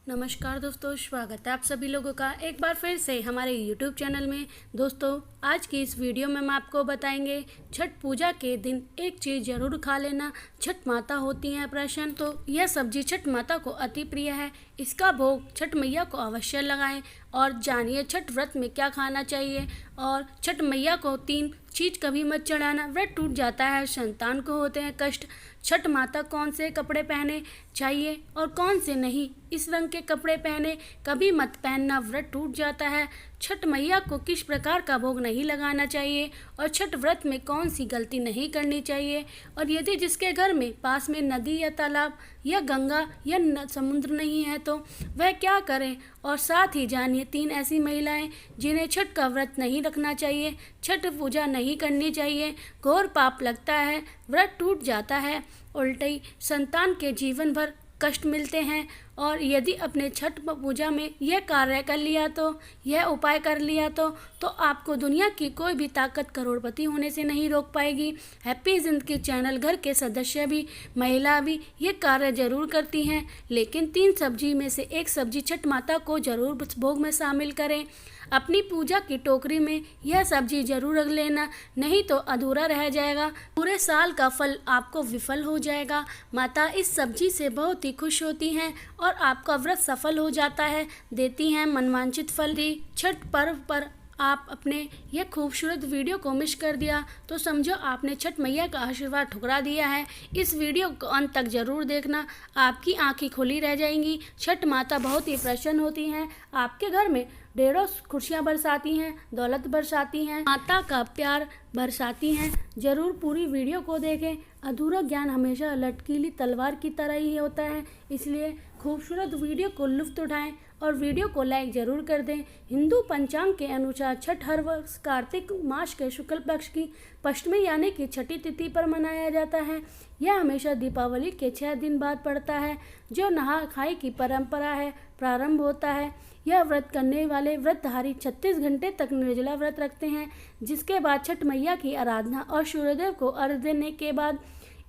नमस्कार दोस्तों, स्वागत है आप सभी लोगों का एक बार फिर से हमारे YouTube चैनल में। दोस्तों, आज की इस वीडियो में हम आपको बताएंगे छठ पूजा के दिन एक चीज़ ज़रूर खा लेना। छठ माता होती हैं प्रसन्न, तो यह सब्जी छठ माता को अति प्रिय है। इसका भोग छठ मैया को अवश्य लगाएं और जानिए छठ व्रत में क्या खाना चाहिए। और छठ मैया को 3 चीज़ कभी मत चढ़ाना, व्रत टूट जाता है, संतान को होते हैं कष्ट। छठ माता कौन से कपड़े पहने चाहिए और कौन से नहीं, इस रंग के कपड़े पहने कभी मत पहनना, व्रत टूट जाता है। छठ मैया को किस प्रकार का भोग नहीं लगाना चाहिए और छठ व्रत में कौन सी गलती नहीं करनी चाहिए। और यदि जिसके घर में पास में नदी या तालाब या गंगा या समुद्र नहीं है तो वह क्या करें। और साथ ही जानिए 3 ऐसी महिलाएं जिन्हें छठ का व्रत नहीं रखना चाहिए, छठ पूजा नहीं करनी चाहिए, घोर पाप लगता है, व्रत टूट जाता है, उल्टी संतान के जीवन भर कष्ट मिलते हैं। और यदि अपने छठ पूजा में यह कार्य कर लिया तो यह उपाय कर लिया तो आपको दुनिया की कोई भी ताकत करोड़पति होने से नहीं रोक पाएगी। हैप्पी जिंदगी चैनल घर के सदस्य भी, महिला भी ये कार्य जरूर करती हैं, लेकिन 3 सब्जी में से एक सब्जी छठ माता को जरूर भोग में शामिल करें। अपनी पूजा की टोकरी में यह सब्जी जरूर रख लेना, नहीं तो अधूरा रह जाएगा, पूरे साल का फल आपको विफल हो जाएगा। माता इस सब्जी से बहुत ही खुश होती हैं और आपका व्रत सफल हो जाता है, देती हैं मनवांछित फल। छठ पर्व पर आप अपने यह खूबसूरत वीडियो को मिस कर दिया तो समझो आपने छठ मैया का आशीर्वाद ठुकरा दिया है। इस वीडियो को अंत तक जरूर देखना, आपकी आंखें खुली रह जाएंगी। छठ माता बहुत ही प्रसन्न होती हैं, आपके घर में ढेरों खुशियाँ बरसाती हैं, दौलत बरसाती हैं, माता का प्यार बरसाती हैं। जरूर पूरी वीडियो को देखें, अधूरा ज्ञान हमेशा लटकीली तलवार की तरह ही होता है, इसलिए खूबसूरत वीडियो को लुत्फ उठाएं और वीडियो को लाइक जरूर कर दें। हिंदू पंचांग के अनुसार छठ हर वर्ष कार्तिक मास के शुक्ल पक्ष की पश्चिमी यानी कि छठी तिथि पर मनाया जाता है। यह हमेशा दीपावली के 6 दिन बाद पड़ता है, जो नहा खाई की परंपरा है प्रारंभ होता है। यह व्रत करने वाले व्रतधारी 36 घंटे तक निर्जला व्रत रखते हैं, जिसके बाद छठ मैया की आराधना और सूर्यदेव को अर्घ्य देने के बाद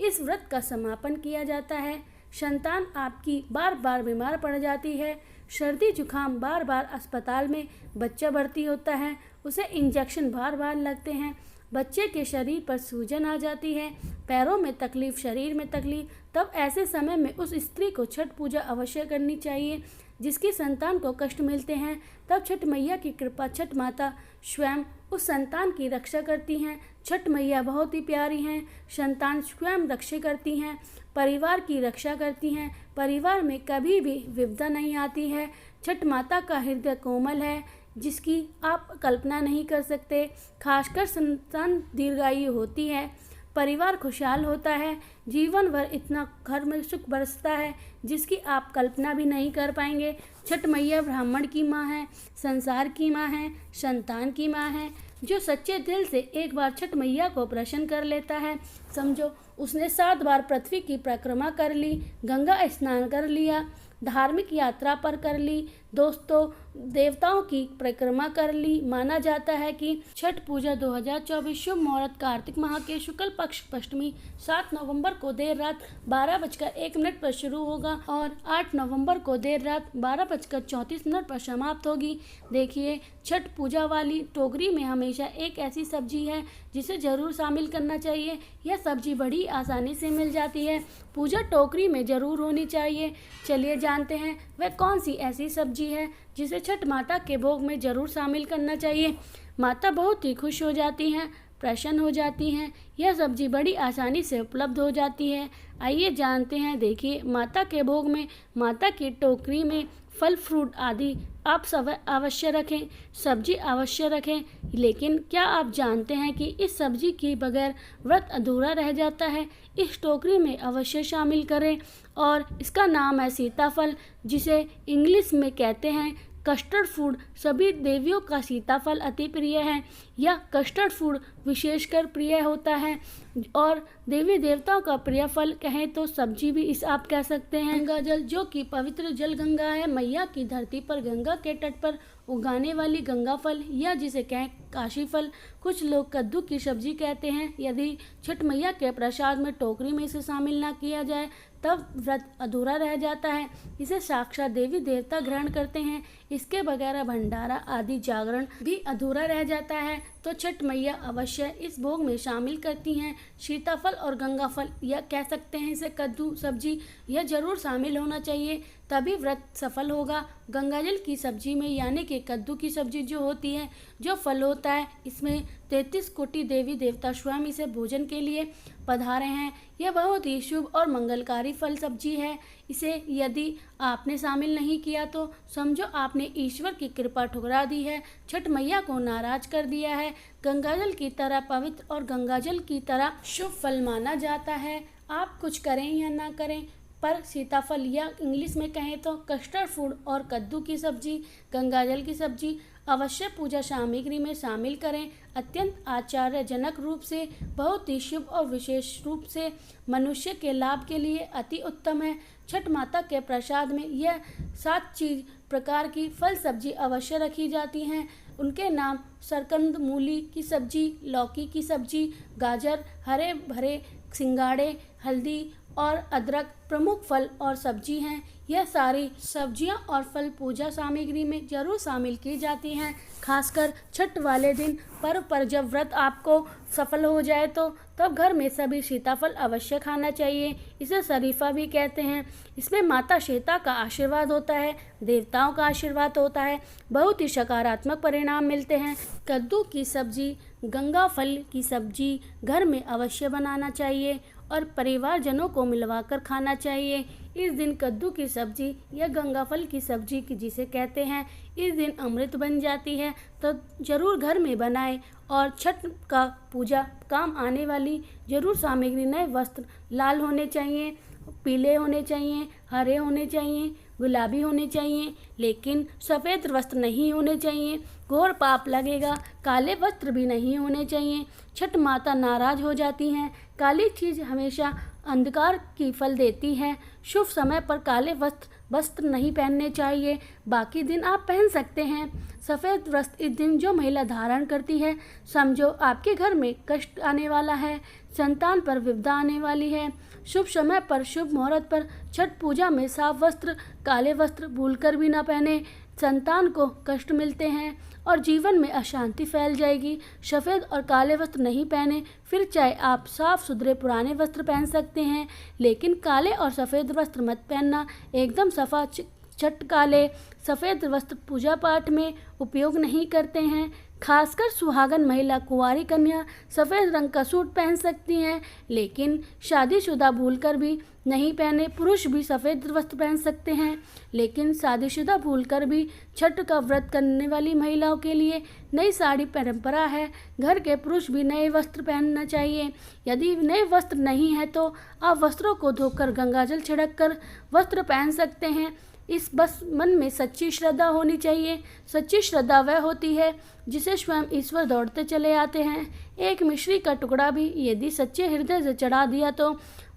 इस व्रत का समापन किया जाता है। संतान आपकी बार बार बीमार पड़ जाती है, सर्दी जुकाम, बार बार अस्पताल में बच्चा भर्ती होता है, उसे इंजेक्शन बार बार लगते हैं, बच्चे के शरीर पर सूजन आ जाती है, पैरों में तकलीफ, शरीर में तकलीफ, तब ऐसे समय में उस स्त्री को छठ पूजा अवश्य करनी चाहिए जिसकी संतान को कष्ट मिलते हैं। तब छठ मैया की कृपा, छठ माता स्वयं उस संतान की रक्षा करती हैं। छठ मैया बहुत ही प्यारी हैं, संतान स्वयं रक्षा करती हैं, परिवार की रक्षा करती हैं, परिवार में कभी भी विपदा नहीं आती है। छठ माता का हृदय कोमल है जिसकी आप कल्पना नहीं कर सकते, खासकर संतान दीर्घायु होती है, परिवार खुशहाल होता है, जीवन भर इतना घर में सुख बरसता है जिसकी आप कल्पना भी नहीं कर पाएंगे। छठ मैया ब्राह्मण की माँ है, संसार की माँ है, संतान की माँ है। जो सच्चे दिल से एक बार छठ मैया को प्रसन्न कर लेता है, समझो उसने 7 बार पृथ्वी की परिक्रमा कर ली, गंगा स्नान कर लिया, धार्मिक यात्रा पर कर ली, दोस्तों देवताओं की परिक्रमा कर ली। माना जाता है कि छठ पूजा 2024 शुभ मुहूर्त कार्तिक माह के शुक्ल पक्ष पश्चिमी 7 नवंबर को देर रात 12:01 पर शुरू होगा और 8 नवंबर को देर रात 12:34 पर समाप्त होगी। देखिए, छठ पूजा वाली टोकरी में हमेशा एक ऐसी सब्जी है जिसे जरूर शामिल करना चाहिए। यह सब्जी बड़ी आसानी से मिल जाती है, पूजा टोकरी में जरूर होनी चाहिए। चलिए जानते हैं वह कौन सी ऐसी सब्जी है जिसे छठ माता के भोग में जरूर शामिल करना चाहिए। माता बहुत ही खुश हो जाती हैं, प्रसन्न हो जाती हैं, यह सब्जी बड़ी आसानी से उपलब्ध हो जाती है। आइए जानते हैं। देखिए, माता के भोग में माता की टोकरी में फल फ्रूट आदि आप सब अवश्य रखें, सब्जी अवश्य रखें, लेकिन क्या आप जानते हैं कि इस सब्जी के बगैर व्रत अधूरा रह जाता है। इस टोकरी में अवश्य शामिल करें और इसका नाम है सीताफल, जिसे इंग्लिश में कहते हैं कस्टर्ड फूड। सभी देवियों का सीताफल अति प्रिय है, यह कस्टर्ड फूड विशेषकर प्रिय होता है और देवी देवताओं का प्रिय फल कहें तो सब्जी भी इस आप कह सकते हैं। गंगा जल, जो कि पवित्र जल गंगा है, मैया की धरती पर गंगा के तट पर उगाने वाली गंगा फल या जिसे कहें काशी फल, कुछ लोग कद्दू की सब्जी कहते हैं। यदि छठ मैया के प्रसाद में टोकरी में इसे शामिल ना किया जाए तब व्रत अधूरा रह जाता है। इसे साक्षात देवी देवता ग्रहण करते हैं। इसके बगैर भंडारा आदि जागरण भी अधूरा रह जाता है। तो छठ मैया अवश्य इस भोग में शामिल करती हैं। सीताफल और गंगा फल या कह सकते हैं इसे कद्दू सब्जी, यह जरूर शामिल होना चाहिए, तभी व्रत सफल होगा। गंगाजल की सब्जी में यानी कि कद्दू की सब्जी जो होती है, जो फल होता है, इसमें 33 कोटि देवी देवता स्वयं इसे भोजन के लिए पधारे हैं। यह बहुत ही शुभ और मंगलकारी फल सब्जी है। इसे यदि आपने शामिल नहीं किया तो समझो आपने ईश्वर की कृपा ठुकरा दी है, छठ मैया को नाराज कर दिया है। गंगाजल की तरह पवित्र और गंगाजल की तरह शुभ फल माना जाता है। आप कुछ करें या ना करें, पर सीताफल या इंग्लिश में कहें तो कस्टर्ड फूड और कद्दू की सब्जी, गंगाजल की सब्जी अवश्य पूजा सामग्री में शामिल करें। अत्यंत आश्चर्यजनक रूप से, बहुत ही शुभ और विशेष रूप से मनुष्य के लाभ के लिए अति उत्तम है। छठ माता के प्रसाद में यह 7 प्रकार की फल सब्जी अवश्य रखी जाती हैं। उनके नाम सरकंद, मूली की सब्जी, लौकी की सब्जी, गाजर, हरे भरे सिंगाड़े, हल्दी और अदरक प्रमुख फल और सब्जी हैं। यह सारी सब्जियां और फल पूजा सामग्री में जरूर शामिल की जाती हैं। खासकर छठ वाले दिन पर्व पर जब व्रत आपको सफल हो जाए तो तब घर में सभी सीताफल अवश्य खाना चाहिए। इसे शरीफा भी कहते हैं। इसमें माता सीता का आशीर्वाद होता है, देवताओं का आशीर्वाद होता है, बहुत ही सकारात्मक परिणाम मिलते हैं। कद्दू की सब्जी, गंगा फल की सब्जी घर में अवश्य बनाना चाहिए और परिवारजनों को मिलवाकर खाना चाहिए। इस दिन कद्दू की सब्जी या गंगा फल की सब्जी की जिसे कहते हैं, इस दिन अमृत बन जाती है, तो जरूर घर में बनाएं। और छठ का पूजा काम आने वाली जरूर सामग्री, नए वस्त्र लाल होने चाहिए, पीले होने चाहिए, हरे होने चाहिए, गुलाबी होने चाहिए, लेकिन सफ़ेद वस्त्र नहीं होने चाहिए, घोर पाप लगेगा। काले वस्त्र भी नहीं होने चाहिए, छठ माता नाराज हो जाती हैं। काली चीज़ हमेशा अंधकार की फल देती है। शुभ समय पर काले वस्त्र नहीं पहनने चाहिए, बाकी दिन आप पहन सकते हैं। सफ़ेद वस्त्र इस दिन जो महिला धारण करती है, समझो आपके घर में कष्ट आने वाला है, संतान पर विपदा आने वाली है। शुभ समय पर, शुभ मुहूर्त पर छठ पूजा में साफ वस्त्र, काले वस्त्र भूलकर भी ना पहने, संतान को कष्ट मिलते हैं और जीवन में अशांति फैल जाएगी। सफ़ेद और काले वस्त्र नहीं पहने, फिर चाहे आप साफ सुथरे पुराने वस्त्र पहन सकते हैं, लेकिन काले और सफ़ेद वस्त्र मत पहनना। एकदम सफ़ा छठ काले सफ़ेद वस्त्र पूजा पाठ में उपयोग नहीं करते हैं। खासकर सुहागन महिला, कुंवारी कन्या सफ़ेद रंग का सूट पहन सकती हैं, लेकिन शादीशुदा भूलकर भी नहीं पहने। पुरुष भी सफ़ेद वस्त्र पहन सकते हैं, लेकिन शादीशुदा भूलकर भी छठ का व्रत करने वाली महिलाओं के लिए नई साड़ी परंपरा है। घर के पुरुष भी नए वस्त्र पहनना चाहिए। यदि नए वस्त्र नहीं है तो आप वस्त्रों को धोकर गंगाजल छिड़क कर वस्त्र पहन सकते हैं। इस बस मन में सच्ची श्रद्धा होनी चाहिए। सच्ची श्रद्धा वह होती है जिसे स्वयं ईश्वर दौड़ते चले आते हैं। एक मिश्री का टुकड़ा भी यदि सच्चे हृदय से चढ़ा दिया तो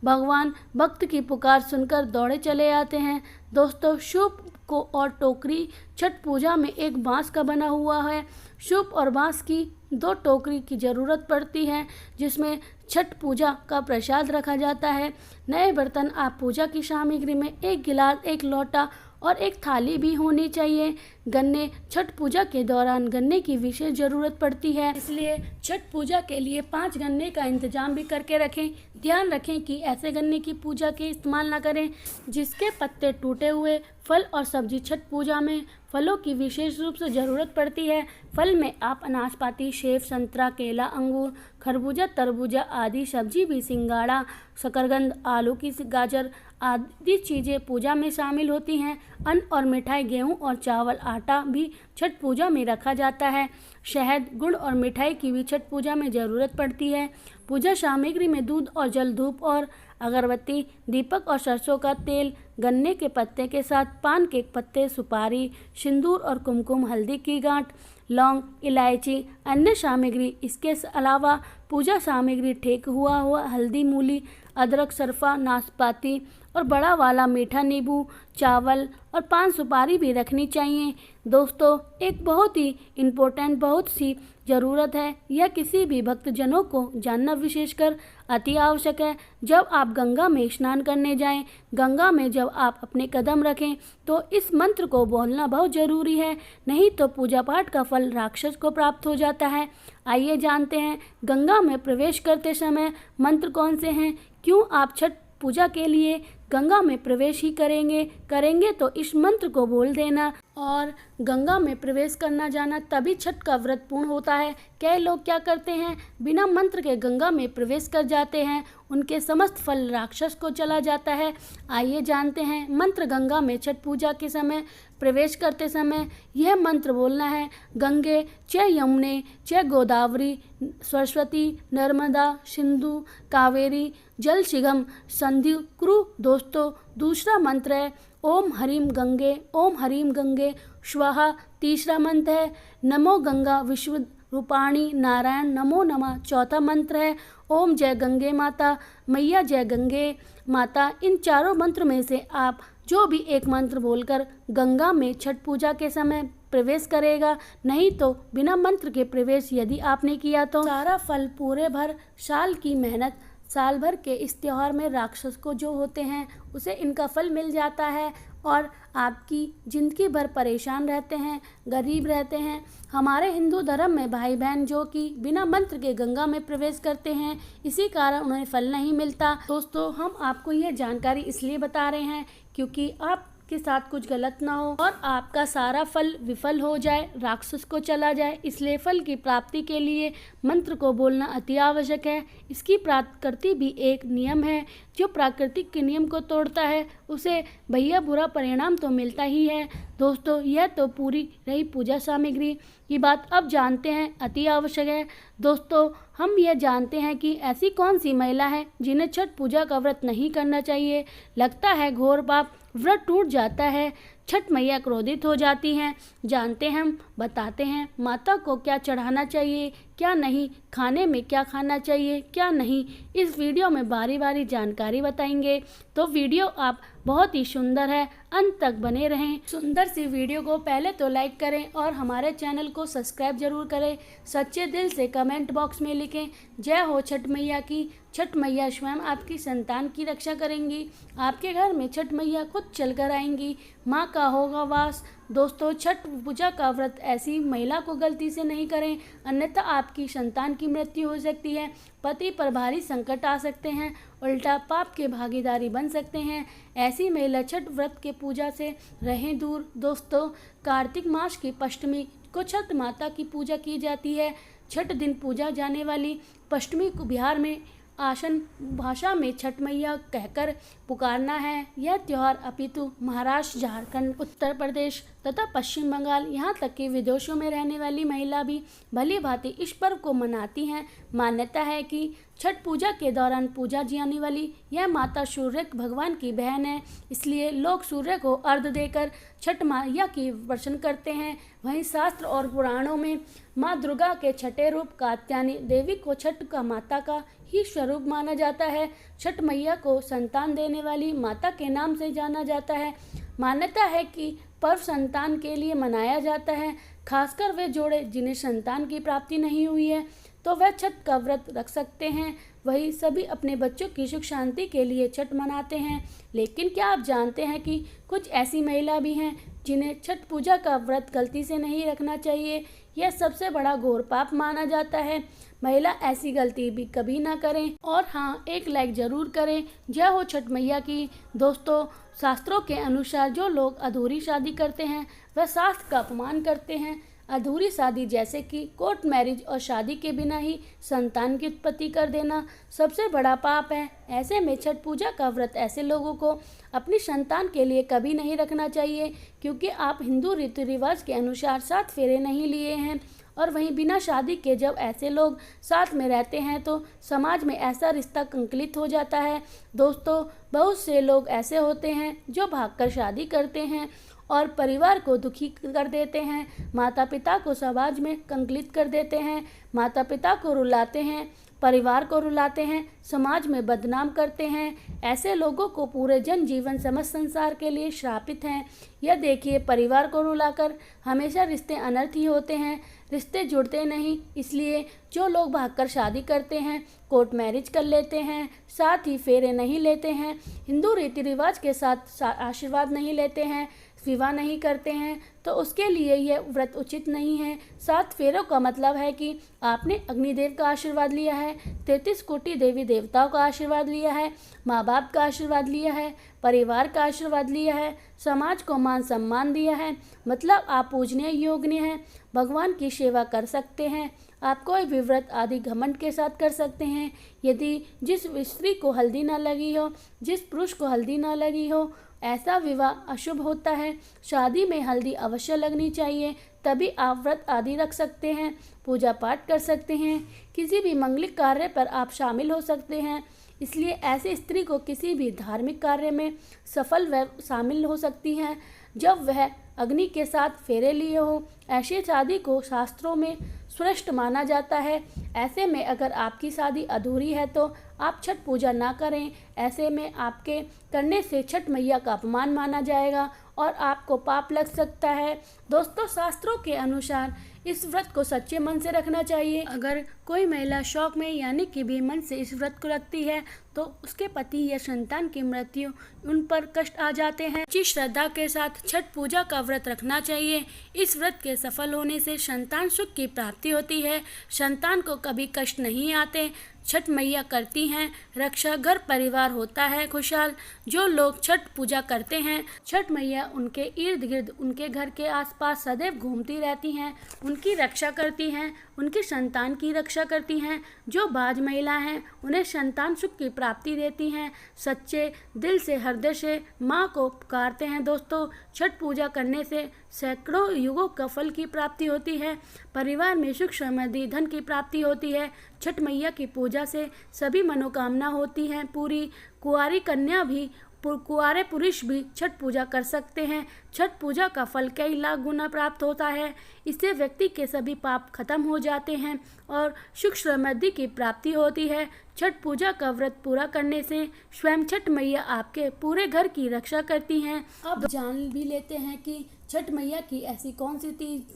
भगवान भक्त की पुकार सुनकर दौड़े चले आते हैं। दोस्तों, शुभ को और टोकरी छठ पूजा में एक बांस का बना हुआ है। शुभ और बांस की 2 टोकरी की ज़रूरत पड़ती है, जिसमें छठ पूजा का प्रसाद रखा जाता है। नए बर्तन आप पूजा की सामग्री में 1 गिलास, 1 लोटा और 1 थाली भी होनी चाहिए। गन्ने, छठ पूजा के दौरान गन्ने की विशेष ज़रूरत पड़ती है, इसलिए छठ पूजा के लिए 5 गन्ने का इंतजाम भी करके रखें। ध्यान रखें कि ऐसे गन्ने की पूजा के इस्तेमाल न करें जिसके पत्ते टूटे हुए। फल और सब्जी, छठ पूजा में फलों की विशेष रूप से ज़रूरत पड़ती है। फल में आप नाशपाती, सेब, संतरा, केला, अंगूर, खरबूजा, तरबूजा आदि, सब्जी भी सिंगाड़ा, शकरकंद, आलू की गाजर आदि चीज़ें पूजा में शामिल होती हैं। अन्न और मिठाई, गेहूं और चावल, आटा भी छठ पूजा में रखा जाता है। शहद, गुड़ और मिठाई की भी छठ पूजा में ज़रूरत पड़ती है। पूजा सामग्री में दूध और जल, धूप और अगरबत्ती, दीपक और सरसों का तेल, गन्ने के पत्ते के साथ पान के पत्ते, सुपारी, सिंदूर और कुमकुम, हल्दी की गांठ, लौंग, इलायची, अन्य सामग्री। इसके अलावा पूजा सामग्री ठेक हुआ हल्दी, मूली, अदरक, सरफा, नाशपाती और बड़ा वाला मीठा नींबू, चावल और 5 सुपारी भी रखनी चाहिए। दोस्तों, एक बहुत ही इम्पोर्टेंट, बहुत सी ज़रूरत है, यह किसी भी भक्तजनों को जानना विशेषकर अति आवश्यक है। जब आप गंगा में स्नान करने जाएं, गंगा में जब आप अपने कदम रखें तो इस मंत्र को बोलना बहुत ज़रूरी है, नहीं तो पूजा पाठ का फल राक्षस को प्राप्त हो जाता है। आइए जानते हैं गंगा में प्रवेश करते समय मंत्र कौन से हैं। क्यों आप छठ पूजा के लिए गंगा में प्रवेश ही करेंगे तो इस मंत्र को बोल देना और गंगा में प्रवेश करना जाना, तभी छठ का व्रत पूर्ण होता है। कई लोग क्या करते हैं, बिना मंत्र के गंगा में प्रवेश कर जाते हैं, उनके समस्त फल राक्षस को चला जाता है। आइए जानते हैं मंत्र। गंगा में छठ पूजा के समय प्रवेश करते समय यह मंत्र बोलना है। गंगे च यमुने च गोदावरी सरस्वती नर्मदा सिंधु कावेरी जल शिगम संधिव कुरु। दोस्तों, दूसरा मंत्र है ओम हरीम गंगे स्वाहा। तीसरा मंत्र है नमो गंगा विश्व रूपाणी नारायण नमो नमः। चौथा मंत्र है ओम जय गंगे माता मैया जय गंगे माता। इन चारों मंत्र में से आप जो भी एक मंत्र बोलकर गंगा में छठ पूजा के समय प्रवेश करेगा, नहीं तो बिना मंत्र के प्रवेश यदि आपने किया तो सारा फल, पूरे भर साल की मेहनत, साल भर के इस त्यौहार में राक्षस को जो होते हैं उसे इनका फल मिल जाता है और आपकी ज़िंदगी भर परेशान रहते हैं, गरीब रहते हैं। हमारे हिंदू धर्म में भाई बहन जो कि बिना मंत्र के गंगा में प्रवेश करते हैं, इसी कारण उन्हें फल नहीं मिलता। दोस्तों, हम आपको ये जानकारी इसलिए बता रहे हैं क्योंकि आपके साथ कुछ गलत ना हो और आपका सारा फल विफल हो जाए, राक्षस को चला जाए। इसलिए फल की प्राप्ति के लिए मंत्र को बोलना अति आवश्यक है। इसकी प्रकृति भी एक नियम है, जो प्राकृतिक के नियम को तोड़ता है उसे भैया बुरा परिणाम तो मिलता ही है। दोस्तों, यह तो पूरी रही पूजा सामग्री की बात। अब जानते हैं अति आवश्यक है। दोस्तों, हम यह जानते हैं कि ऐसी कौन सी महिला है जिन्हें छठ पूजा का व्रत नहीं करना चाहिए। लगता है घोर पाप, व्रत टूट जाता है, छठ मैया क्रोधित हो जाती हैं। जानते हैं, हम बताते हैं माता को क्या चढ़ाना चाहिए, क्या नहीं, खाने में क्या खाना चाहिए, क्या नहीं। इस वीडियो में बारी बारी जानकारी बताएंगे, तो वीडियो आप बहुत ही सुंदर है, अंत तक बने रहें। सुंदर सी वीडियो को पहले तो लाइक करें और हमारे चैनल को सब्सक्राइब जरूर करें। सच्चे दिल से कमेंट बॉक्स में लिखें जय हो छठ मैया की। छठ मैया स्वयं आपकी संतान की रक्षा करेंगी। आपके घर में छठ मैया खुद चलकर आएंगी, माँ का होगा वास। दोस्तों, छठ पूजा का व्रत ऐसी महिला को गलती से नहीं करें, अन्यथा आपकी संतान की मृत्यु हो सकती है, पति पर भारी संकट आ सकते हैं, उल्टा पाप के भागीदारी बन सकते हैं। ऐसी महिला छठ व्रत के पूजा से रहें दूर। दोस्तों, कार्तिक मास की पष्टमी को छठ माता की पूजा की जाती है। छठ दिन पूजा जाने वाली पष्टमी को बिहार में आसन भाषा में छठ मैया कहकर पुकारना है। यह त्यौहार अपितु महाराष्ट्र, झारखंड, उत्तर प्रदेश तथा पश्चिम बंगाल, यहाँ तक कि विदेशों में रहने वाली महिला भी भली भांति इस पर्व को मनाती हैं। मान्यता है कि छठ पूजा के दौरान पूजा जाने वाली यह माता सूर्य भगवान की बहन है, इसलिए लोग सूर्य को अर्घ्य देकर छठ मैया की दर्शन करते हैं। वहीं शास्त्र और पुराणों में माँ दुर्गा के छठे रूप कात्यायनी देवी को छठ का माता का ही स्वरूप माना जाता है। छठ मैया को संतान देने वाली माता के नाम से जाना जाता है। मान्यता है कि पर्व संतान के लिए मनाया जाता है, खासकर वे जोड़े जिन्हें संतान की प्राप्ति नहीं हुई है तो वह छठ का व्रत रख सकते हैं। वही सभी अपने बच्चों की सुख शांति के लिए छठ मनाते हैं। लेकिन क्या आप जानते हैं कि कुछ ऐसी महिला भी हैं जिन्हें छठ पूजा का व्रत गलती से नहीं रखना चाहिए। यह सबसे बड़ा घोर पाप माना जाता है। महिला ऐसी गलती भी कभी ना करें। और हाँ, एक लाइक जरूर करें। जय हो छठ मैया की। दोस्तों, शास्त्रों के अनुसार जो लोग अधूरी शादी करते हैं वह शास्त्र का अपमान करते हैं। अधूरी शादी जैसे कि कोर्ट मैरिज और शादी के बिना ही संतान की उत्पत्ति कर देना सबसे बड़ा पाप है। ऐसे में छठ पूजा का व्रत ऐसे लोगों को अपनी संतान के लिए कभी नहीं रखना चाहिए, क्योंकि आप हिंदू रीति रिवाज के अनुसार 7 फेरे नहीं लिए हैं। और वहीं बिना शादी के जब ऐसे लोग साथ में रहते हैं तो समाज में ऐसा रिश्ता संकलित हो जाता है। दोस्तों, बहुत से लोग ऐसे होते हैं जो भागकर शादी करते हैं और परिवार को दुखी कर देते हैं, माता पिता को समाज में कंकलित कर देते हैं, माता पिता को रुलाते हैं, परिवार को रुलाते हैं, समाज में बदनाम करते हैं। ऐसे लोगों को पूरे जनजीवन समस्त संसार के लिए श्रापित हैं। यह देखिए, परिवार को रुलाकर हमेशा रिश्ते अनर्थ ही होते हैं, रिश्ते जुड़ते नहीं। इसलिए जो लोग भागकर शादी करते हैं, कोर्ट मैरिज कर लेते हैं, साथ ही फेरे नहीं लेते हैं, हिंदू रीति रिवाज के साथ आशीर्वाद नहीं लेते हैं, विवाह नहीं करते हैं, तो उसके लिए यह व्रत उचित नहीं है। 7 फेरों का मतलब है कि आपने अग्निदेव का आशीर्वाद लिया है, 33 कोटि देवी देवताओं का आशीर्वाद लिया है, माँ बाप का आशीर्वाद लिया है, परिवार का आशीर्वाद लिया है, समाज को मान सम्मान दिया है। मतलब आप पूजनीय योग्य हैं, भगवान की सेवा कर सकते हैं। आप कोई भी व्रत आदि घमंड के साथ कर सकते हैं। यदि जिस स्त्री को हल्दी ना लगी हो, जिस पुरुष को हल्दी ना लगी हो, ऐसा विवाह अशुभ होता है। शादी में हल्दी अवश्य लगनी चाहिए, तभी आप व्रत आदि रख सकते हैं, पूजा पाठ कर सकते हैं, किसी भी मंगलिक कार्य पर आप शामिल हो सकते हैं। इसलिए ऐसी स्त्री को किसी भी धार्मिक कार्य में सफल व शामिल हो सकती हैं जब वह अग्नि के साथ फेरे लिए हो। ऐसी शादी को शास्त्रों में श्रेष्ठ माना जाता है। ऐसे में अगर आपकी शादी अधूरी है तो आप छठ पूजा ना करें। ऐसे में आपके करने से छठ मैया का अपमान माना जाएगा और आपको पाप लग सकता है। दोस्तों, शास्त्रों के अनुसार इस व्रत को सच्चे मन से रखना चाहिए। अगर कोई महिला शौक में यानी कि भी मन से इस व्रत को रखती है तो उसके पति या संतान की मृत्यु उन पर कष्ट आ जाते हैं। अच्छी श्रद्धा के साथ छठ पूजा का व्रत रखना चाहिए। इस व्रत के सफल होने से संतान सुख की प्राप्ति होती है, संतान को कभी कष्ट नहीं आते। छठ मैया करती हैं रक्षा, घर परिवार होता है खुशहाल। जो लोग छठ पूजा करते हैं, छठ मैया उनके इर्द गिर्द, उनके घर के आसपास सदैव घूमती रहती हैं, उनकी रक्षा करती हैं, उनकी संतान की रक्षा करती हैं। जो बाज महिला हैं उन्हें संतान सुख की प्राप्ति देती हैं। सच्चे दिल से हृदय से माँ को पुकारते हैं। दोस्तों, छठ पूजा करने से सैकड़ों युगों का फल की प्राप्ति होती है, परिवार में सुख समृद्धि धन की प्राप्ति होती है। छठ मैया की पूजा से सभी मनोकामना होती हैं पूरी। कुंवारी कन्या भी, कुंवारे पुरुष भी छठ पूजा कर सकते हैं। छठ पूजा का फल कई लाख गुना प्राप्त होता है। इससे व्यक्ति के सभी पाप खत्म हो जाते हैं और सुख समृद्धि की प्राप्ति होती है। छठ पूजा का व्रत पूरा करने से स्वयं छठ मैया आपके पूरे घर की रक्षा करती हैं। अब जान भी लेते हैं कि छठ मैया की ऐसी कौन सी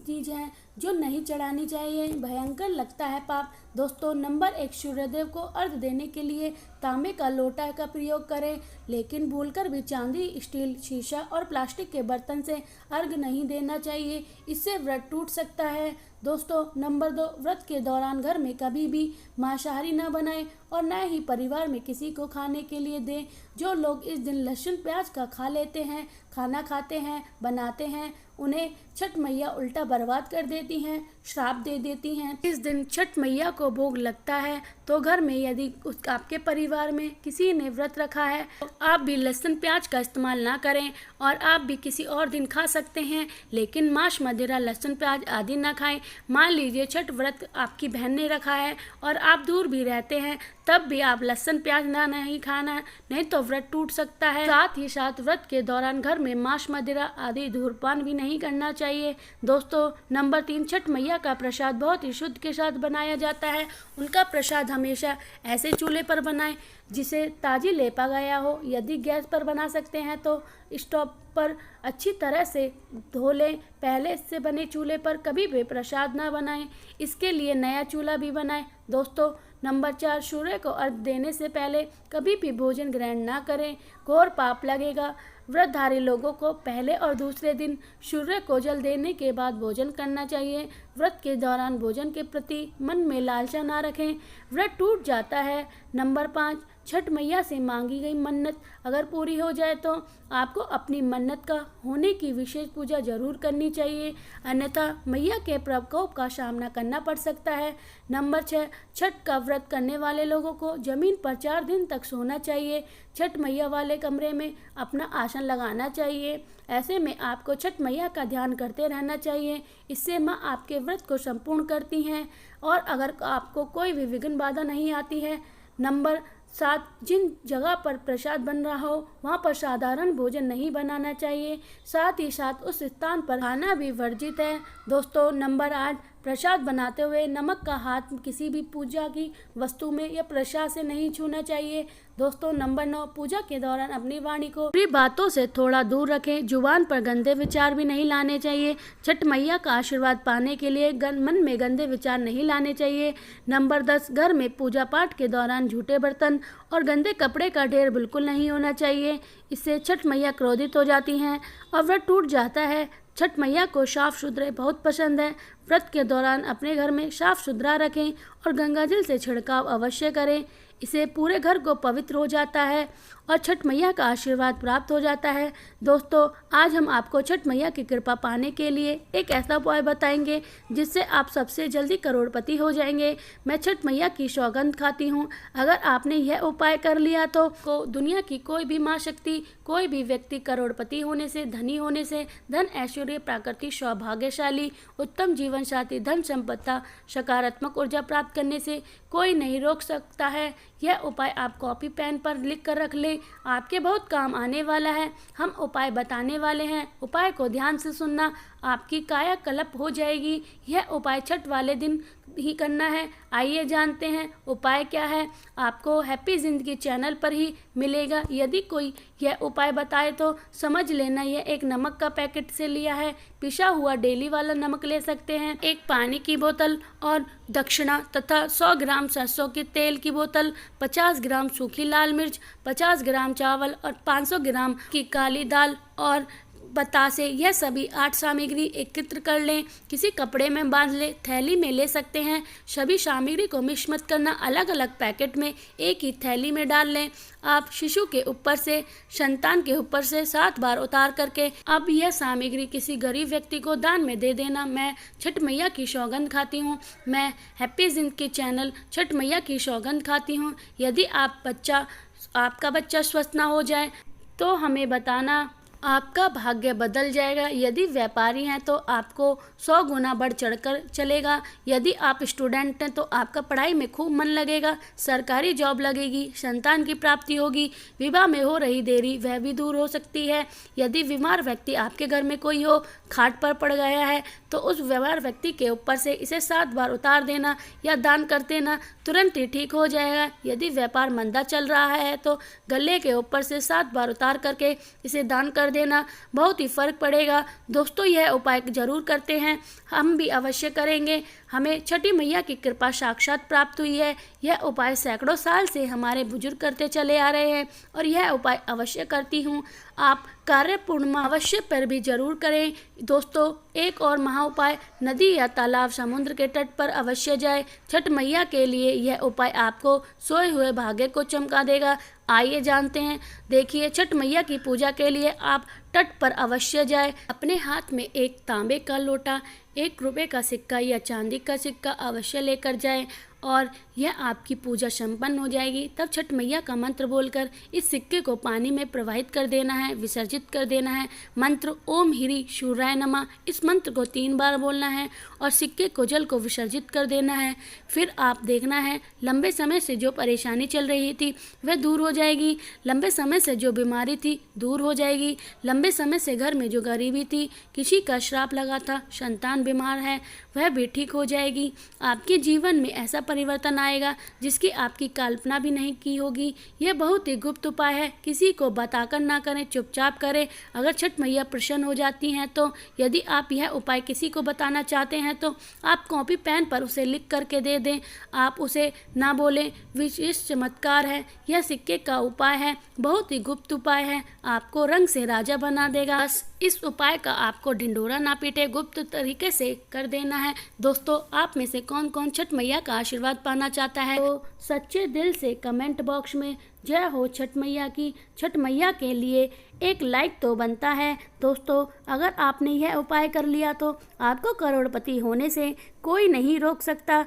चीज है जो नहीं चढ़ानी चाहिए, भयंकर लगता है पाप। दोस्तों, नंबर 1, सूर्यदेव को अर्घ देने के लिए तांबे का लोटा का प्रयोग करें, लेकिन भूलकर भी चांदी, स्टील, शीशा और प्लास्टिक के बर्तन से अर्घ नहीं देना चाहिए, इससे व्रत टूट सकता है। दोस्तों, नंबर 2, व्रत के दौरान घर में कभी भी मांसाहारी न बनाएं और न ही परिवार में किसी को खाने के लिए दें। जो लोग इस दिन लहसुन प्याज का खा लेते हैं, खाना खाते हैं, बनाते हैं, उन्हें छठ मैया उल्टा बर्बाद कर देती हैं, श्राप दे देती हैं। इस दिन छठ मैया को भोग लगता है तो घर में यदि आपके परिवार में किसी ने व्रत रखा है तो आप भी लहसुन प्याज का इस्तेमाल ना करें और आप भी किसी और दिन खा सकते हैं, लेकिन मांस मदिरा लहसुन प्याज आदि ना खाएं। मान लीजिए छठ व्रत आपकी बहन ने रखा है और आप दूर भी रहते हैं, तब भी आप लहसुन प्याज ना नहीं खाना, नहीं तो व्रत टूट सकता है। साथ ही साथ व्रत के दौरान घर में मांस मदिरा आदि धूम्रपान भी नहीं करना चाहिए। दोस्तों, नंबर 3, छठ मैया का प्रसाद बहुत ही शुद्ध के साथ बनाया जाता है। उनका प्रसाद हमेशा ऐसे चूल्हे पर बनाएं जिसे ताजी लेपा गया हो। यदि गैस पर बना सकते हैं तो स्टोव पर अच्छी तरह से धो लें। पहले से बने चूल्हे पर कभी भी प्रसाद ना बनाएं, इसके लिए नया चूल्हा भी बनाएं। दोस्तों, नंबर 4, सूर्य को अर्घ देने से पहले कभी भी भोजन ग्रहण ना करें, घोर पाप लगेगा। व्रतधारी लोगों को पहले और दूसरे दिन सूर्य को जल देने के बाद भोजन करना चाहिए। व्रत के दौरान भोजन के प्रति मन में लालसा ना रखें, व्रत टूट जाता है। नंबर 5, छठ मैया से मांगी गई मन्नत अगर पूरी हो जाए तो आपको अपनी मन्नत का होने की विशेष पूजा जरूर करनी चाहिए, अन्यथा मैया के प्रकोप का सामना करना पड़ सकता है। नंबर 6, छठ का व्रत करने वाले लोगों को जमीन पर 4 दिन तक सोना चाहिए। छठ मैया वाले कमरे में अपना आसन लगाना चाहिए। ऐसे में आपको छठ मैया का ध्यान करते रहना चाहिए, इससे माँ आपके व्रत को संपूर्ण करती हैं और अगर आपको कोई भी विघ्न बाधा नहीं आती है। नंबर 7, जिन जगह पर प्रसाद बन रहा हो वहाँ पर साधारण भोजन नहीं बनाना चाहिए, साथ ही साथ उस स्थान पर खाना भी वर्जित है। दोस्तों, नंबर 8, प्रसाद बनाते हुए नमक का हाथ किसी भी पूजा की वस्तु में या प्रसाद से नहीं छूना चाहिए। दोस्तों नंबर 9, पूजा के दौरान अपनी वाणी को बुरी बातों से थोड़ा दूर रखें। जुबान पर गंदे विचार भी नहीं लाने चाहिए। छठ मैया का आशीर्वाद पाने के लिए मन में गंदे विचार नहीं लाने चाहिए। नंबर 10, घर में पूजा पाठ के दौरान झूठे बर्तन और गंदे कपड़े का ढेर बिल्कुल नहीं होना चाहिए। इससे छठ मैया क्रोधित हो जाती हैं और व्रत टूट जाता है। छठ मैया को साफ सुथरे बहुत पसंद है। व्रत के दौरान अपने घर में साफ सुथरा रखें और गंगाजल से छिड़काव अवश्य करें। इससे पूरे घर को पवित्र हो जाता है और छठ मैया का आशीर्वाद प्राप्त हो जाता है। दोस्तों आज हम आपको छठ मैया की कृपा पाने के लिए एक ऐसा उपाय बताएंगे जिससे आप सबसे जल्दी करोड़पति हो जाएंगे। मैं छठ मैया की सौगंध खाती हूँ, अगर आपने यह उपाय कर लिया तो दुनिया की कोई भी माँ शक्ति, कोई भी व्यक्ति करोड़पति होने से, धनी होने से, धन ऐश्वर्य, प्राकृतिक सौभाग्यशाली, उत्तम जीवन साथी, धन संपत्ति, सकारात्मक ऊर्जा प्राप्त करने से कोई नहीं रोक सकता है। यह उपाय आप कॉपी पेन पर लिख कर रख लें, आपके बहुत काम आने वाला है। हम उपाय बताने वाले हैं, उपाय को ध्यान से सुनना, आपकी कायाकल्प हो जाएगी। यह उपाय छठ वाले दिन ही करना है। आइए जानते हैं उपाय क्या है। आपको हैप्पी जिंदगी चैनल पर ही मिलेगा। यदि कोई यह उपाय बताए तो समझ लेना यह एक नमक का पैकेट से लिया है। पिसा हुआ डेली वाला नमक ले सकते हैं, एक पानी की बोतल और दक्षिणा तथा 100 ग्राम सरसों के तेल की बोतल, 50 ग्राम सूखी लाल मिर्च, 50 ग्राम चावल और 500 ग्राम की काली दाल और बतासे। यह सभी 8 सामग्री एकत्र कर लें, किसी कपड़े में बांध लें, थैली में ले सकते हैं। सभी सामग्री को मिक्स मत करना, अलग अलग पैकेट में एक ही थैली में डाल लें। आप शिशु के ऊपर से, संतान के ऊपर से 7 बार उतार करके अब यह सामग्री किसी गरीब व्यक्ति को दान में दे देना। मैं छठ मैया की सौगंध खाती हूँ, मैं हैप्पी जिंदगी चैनल छठ मैया की सौगंध खाती हूँ। यदि आपका बच्चा स्वस्थ ना हो जाए तो हमें बताना, आपका भाग्य बदल जाएगा। यदि व्यापारी हैं तो आपको 100 गुना बढ़ चढ़कर चलेगा। यदि आप स्टूडेंट हैं तो आपका पढ़ाई में खूब मन लगेगा, सरकारी जॉब लगेगी, संतान की प्राप्ति होगी, विवाह में हो रही देरी वह भी दूर हो सकती है। यदि बीमार व्यक्ति आपके घर में कोई हो, खाट पर पड़ गया है तो उस बीमार व्यक्ति के ऊपर से इसे 7 बार उतार देना या दान कर देना, तुरंत ही ठीक हो जाएगा। यदि व्यापार मंदा चल रहा है तो गले के ऊपर से 7 बार उतार करके इसे दान कर देना, बहुत ही फर्क पड़ेगा। दोस्तों यह उपाय जरूर करते हैं, हम भी अवश्य करेंगे। हमें छठी मैया की कृपा साक्षात प्राप्त हुई है। यह उपाय सैकड़ों साल से हमारे बुजुर्ग करते चले आ रहे हैं और यह उपाय अवश्य करती हूँ। आप कार्य पूर्णिमा अवश्य पर भी जरूर करें। दोस्तों एक और महा उपाय, नदी या तालाब, समुद्र के तट पर अवश्य जाए। छठ मैया के लिए यह उपाय आपको सोए हुए भाग्य को चमका देगा। आइए जानते हैं। देखिए छठ मैया की पूजा के लिए आप तट पर अवश्य जाए। अपने हाथ में एक तांबे का लोटा, 1 रुपये का सिक्का या चांदी का सिक्का अवश्य लेकर जाएं और यह आपकी पूजा संपन्न हो जाएगी। तब छठ मैया का मंत्र बोलकर इस सिक्के को पानी में प्रवाहित कर देना है, विसर्जित कर देना है। मंत्र ओम ह्रीं सूर्याय नमः, इस मंत्र को 3 बार बोलना है और सिक्के को जल को विसर्जित कर देना है। फिर आप देखना है लंबे समय से जो परेशानी चल रही थी वह दूर हो जाएगी, लंबे समय से जो बीमारी थी दूर हो जाएगी, लंबे समय से घर में जो गरीबी थी, किसी का श्राप लगा था, संतान बीमार है, वह भी ठीक हो जाएगी। आपके जीवन में ऐसा परिवर्तन आएगा जिसकी आपकी कल्पना भी नहीं की होगी। यह बहुत ही गुप्त उपाय है, किसी को बताकर ना करें, चुपचाप करें। अगर छठ मैया प्रसन्न हो जाती हैं तो यदि आप यह उपाय किसी को बताना चाहते हैं तो आप कॉपी पेन पर उसे लिख करके दे दें। आप उसे ना बोलें, विशेष चमत्कार है, यह सिक्के का उपाय है, बहुत ही गुप्त उपाय है, आपको रंग से राजा बना देगा। बस इस उपाय का आपको ढिंढोरा ना पीटे, गुप्त तरीके से कर देना है। दोस्तों आप में से कौन कौन छठ मैया का आशीर्वाद पाना चाहता है तो सच्चे दिल से कमेंट बॉक्स में जय हो छठ मैया की। छठ मैया के लिए एक लाइक तो बनता है। दोस्तों अगर आपने यह उपाय कर लिया तो आपको करोड़पति होने से कोई नहीं रोक सकता।